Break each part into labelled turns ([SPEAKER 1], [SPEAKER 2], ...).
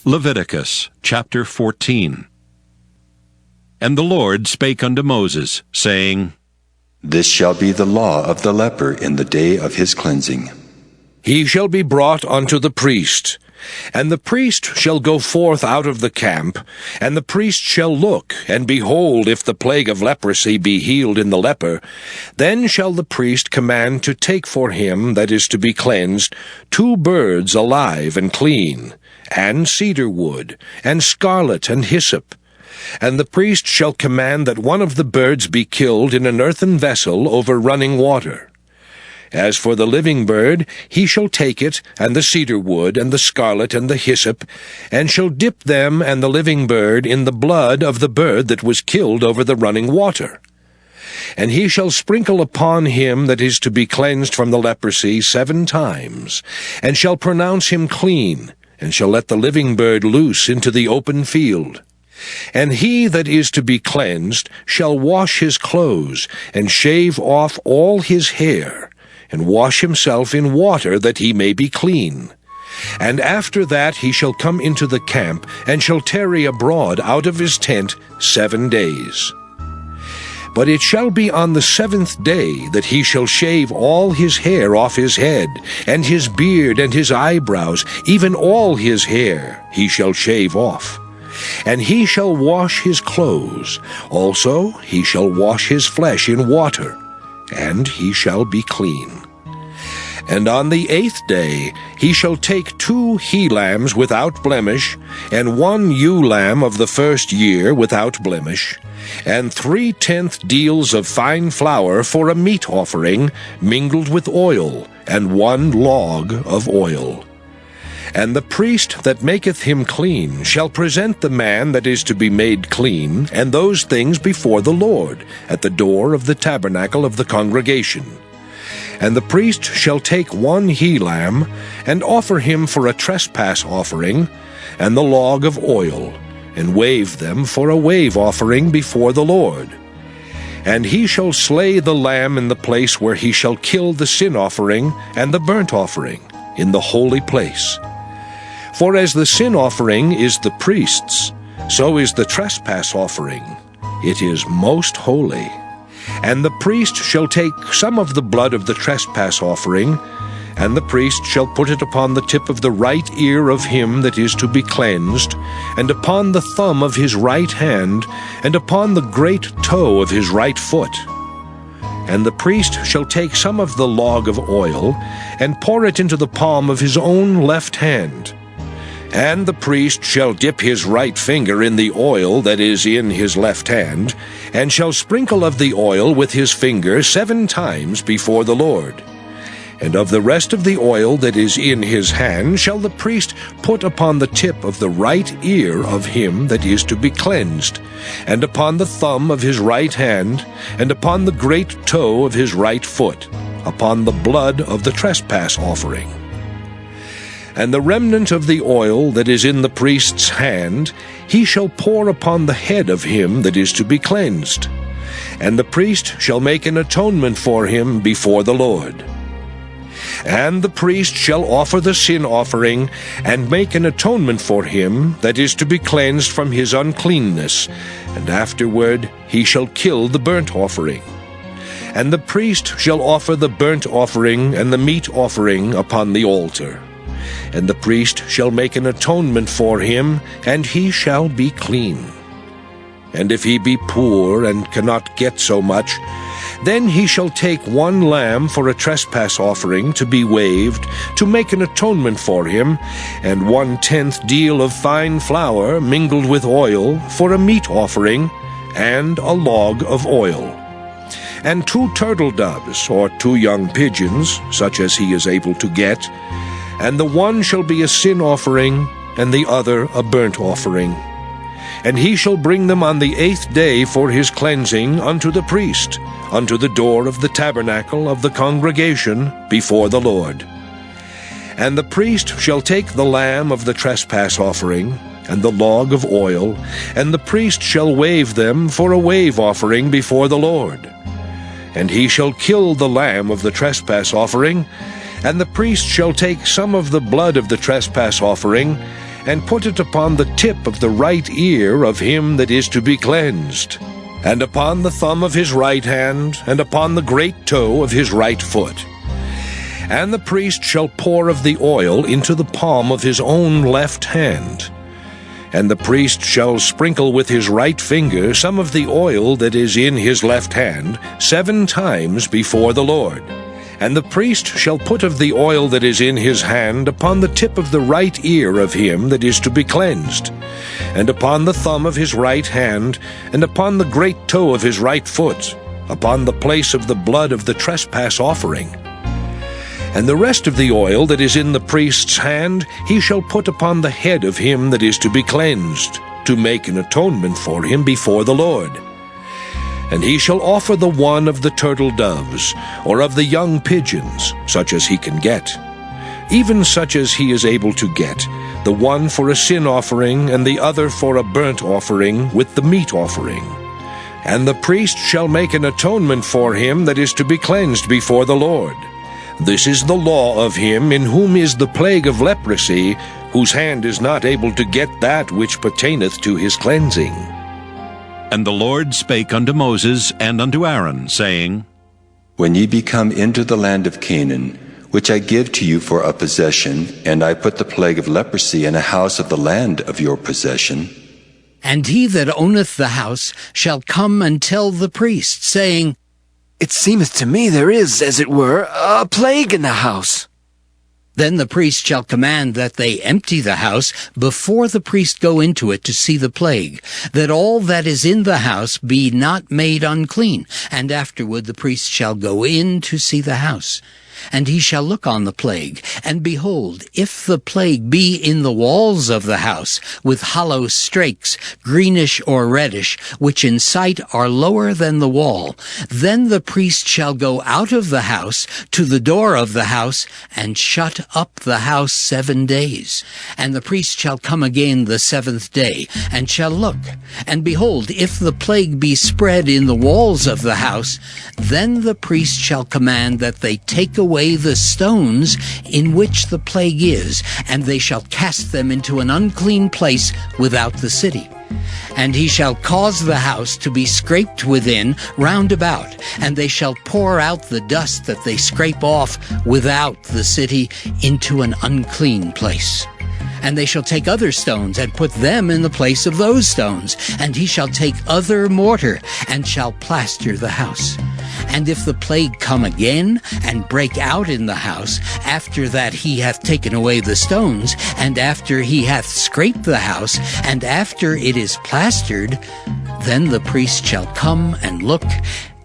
[SPEAKER 1] Leviticus chapter 14. And the Lord spake unto Moses, saying,
[SPEAKER 2] This shall be the law of the leper in the day of his cleansing.
[SPEAKER 3] He shall be brought unto the priest, and the priest shall go forth out of the camp, and the priest shall look, and behold, if the plague of leprosy be healed in the leper, then shall the priest command to take for him that is to be cleansed 2 birds alive and clean, and cedar wood, and scarlet and hyssop. And the priest shall command that one of the birds be killed in an earthen vessel over running water. As for the living bird, he shall take it, and the cedar wood, and the scarlet, and the hyssop, and shall dip them and the living bird in the blood of the bird that was killed over the running water. And he shall sprinkle upon him that is to be cleansed from the leprosy 7 times, and shall pronounce him clean, and shall let the living bird loose into the open field. And he that is to be cleansed shall wash his clothes, and shave off all his hair, and wash himself in water, that he may be clean. And after that he shall come into the camp, and shall tarry abroad out of his tent 7 days. But it shall be on the 7th day that he shall shave all his hair off his head, and his beard, and his eyebrows, even all his hair he shall shave off. And he shall wash his clothes, also he shall wash his flesh in water, and he shall be clean. And on the 8th day he shall take 2 he-lambs without blemish, and 1 ewe-lamb of the first year without blemish, and 3/10 deals of fine flour for a meat offering, mingled with oil, and 1 log of oil. And the priest that maketh him clean shall present the man that is to be made clean, and those things before the Lord, at the door of the tabernacle of the congregation. And the priest shall take 1 he-lamb, and offer him for a trespass offering, and the log of oil, and wave them for a wave offering before the Lord. And he shall slay the lamb in the place where he shall kill the sin offering and the burnt offering, in the holy place. For as the sin offering is the priest's, so is the trespass offering. It is most holy. And the priest shall take some of the blood of the trespass offering, and the priest shall put it upon the tip of the right ear of him that is to be cleansed, and upon the thumb of his right hand, and upon the great toe of his right foot. And the priest shall take some of the log of oil, and pour it into the palm of his own left hand. And the priest shall dip his right finger in the oil that is in his left hand, and shall sprinkle of the oil with his finger 7 times before the Lord. And of the rest of the oil that is in his hand shall the priest put upon the tip of the right ear of him that is to be cleansed, and upon the thumb of his right hand, and upon the great toe of his right foot, upon the blood of the trespass offering. And the remnant of the oil that is in the priest's hand he shall pour upon the head of him that is to be cleansed. And the priest shall make an atonement for him before the Lord. And the priest shall offer the sin offering, and make an atonement for him that is to be cleansed from his uncleanness, and afterward he shall kill the burnt offering. And the priest shall offer the burnt offering and the meat offering upon the altar. And the priest shall make an atonement for him, and he shall be clean. And if he be poor and cannot get so much, then he shall take 1 lamb for a trespass offering to be waved, to make an atonement for him, and 1/10 deal of fine flour mingled with oil for a meat offering, and a log of oil. And 2 turtle doves, or 2 young pigeons, such as he is able to get, and the one shall be a sin offering, and the other a burnt offering. And he shall bring them on the 8th day for his cleansing unto the priest, unto the door of the tabernacle of the congregation before the Lord. And the priest shall take the lamb of the trespass offering, and the log of oil, and the priest shall wave them for a wave offering before the Lord. And he shall kill the lamb of the trespass offering, and the priest shall take some of the blood of the trespass offering, and put it upon the tip of the right ear of him that is to be cleansed, and upon the thumb of his right hand, and upon the great toe of his right foot. And the priest shall pour of the oil into the palm of his own left hand. And the priest shall sprinkle with his right finger some of the oil that is in his left hand 7 times before the Lord. And the priest shall put of the oil that is in his hand upon the tip of the right ear of him that is to be cleansed, and upon the thumb of his right hand, and upon the great toe of his right foot, upon the place of the blood of the trespass offering. And the rest of the oil that is in the priest's hand he shall put upon the head of him that is to be cleansed, to make an atonement for him before the Lord. And he shall offer the one of the turtle doves, or of the young pigeons, such as he can get, even such as he is able to get, the one for a sin offering, and the other for a burnt offering with the meat offering. And the priest shall make an atonement for him that is to be cleansed before the Lord. This is the law of him in whom is the plague of leprosy, whose hand is not able to get that which pertaineth to his cleansing.
[SPEAKER 1] And the Lord spake unto Moses and unto Aaron, saying,
[SPEAKER 2] When ye be come into the land of Canaan, which I give to you for a possession, and I put the plague of leprosy in a house of the land of your possession,
[SPEAKER 4] and he that owneth the house shall come and tell the priest, saying,
[SPEAKER 5] It seemeth to me there is, as it were, a plague in the house.
[SPEAKER 4] Then the priest shall command that they empty the house before the priest go into it to see the plague, that all that is in the house be not made unclean. And afterward the priest shall go in to see the house. And he shall look on the plague, and behold, if the plague be in the walls of the house, with hollow strakes, greenish or reddish, which in sight are lower than the wall, then the priest shall go out of the house to the door of the house, and shut up the house 7 days. And the priest shall come again the 7th day, and shall look. And behold, if the plague be spread in the walls of the house, then the priest shall command that they take away the stones in which the plague is, and they shall cast them into an unclean place without the city. And he shall cause the house to be scraped within round about, and they shall pour out the dust that they scrape off without the city into an unclean place. And they shall take other stones, and put them in the place of those stones. And he shall take other mortar, and shall plaster the house. And if the plague come again, and break out in the house, after that he hath taken away the stones, and after he hath scraped the house, and after it is plastered, then the priest shall come and look.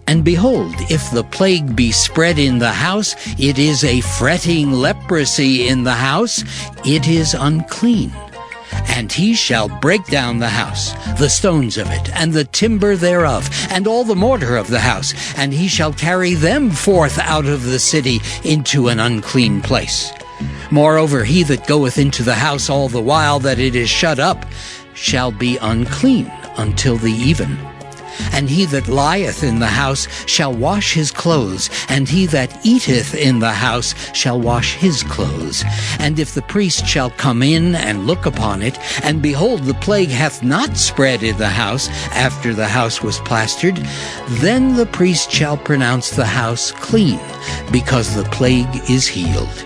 [SPEAKER 4] And behold, if the plague be spread in the house, it is a fretting leprosy in the house, it is unclean. And he shall break down the house, the stones of it, and the timber thereof, and all the mortar of the house, and he shall carry them forth out of the city into an unclean place. Moreover, he that goeth into the house all the while that it is shut up shall be unclean until the even. And he that lieth in the house shall wash his clothes, and he that eateth in the house shall wash his clothes. And if the priest shall come in and look upon it, and behold, the plague hath not spread in the house after the house was plastered, then the priest shall pronounce the house clean, because the plague is healed.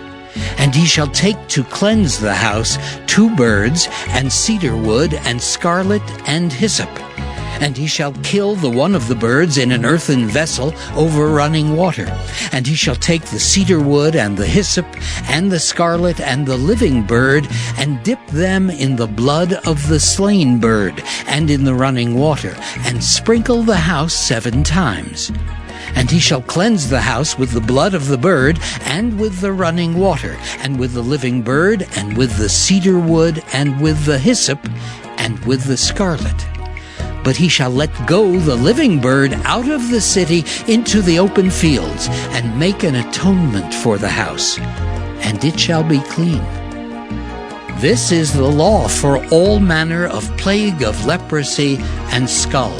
[SPEAKER 4] And he shall take to cleanse the house 2 birds, and cedar wood, and scarlet, and hyssop. And he shall kill the one of the birds in an earthen vessel over running water. And he shall take the cedar wood, and the hyssop, and the scarlet, and the living bird, and dip them in the blood of the slain bird, and in the running water, and sprinkle the house 7 times. And he shall cleanse the house with the blood of the bird, and with the running water, and with the living bird, and with the cedar wood, and with the hyssop, and with the scarlet. But he shall let go the living bird out of the city into the open fields, and make an atonement for the house, and it shall be clean. This is the law for all manner of plague of leprosy and skull,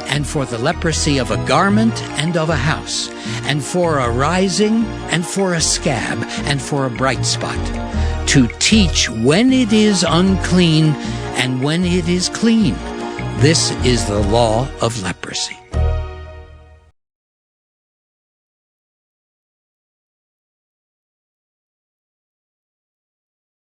[SPEAKER 4] and for the leprosy of a garment and of a house, and for a rising, and for a scab, and for a bright spot, to teach when it is unclean and when it is clean. This is the law of leprosy.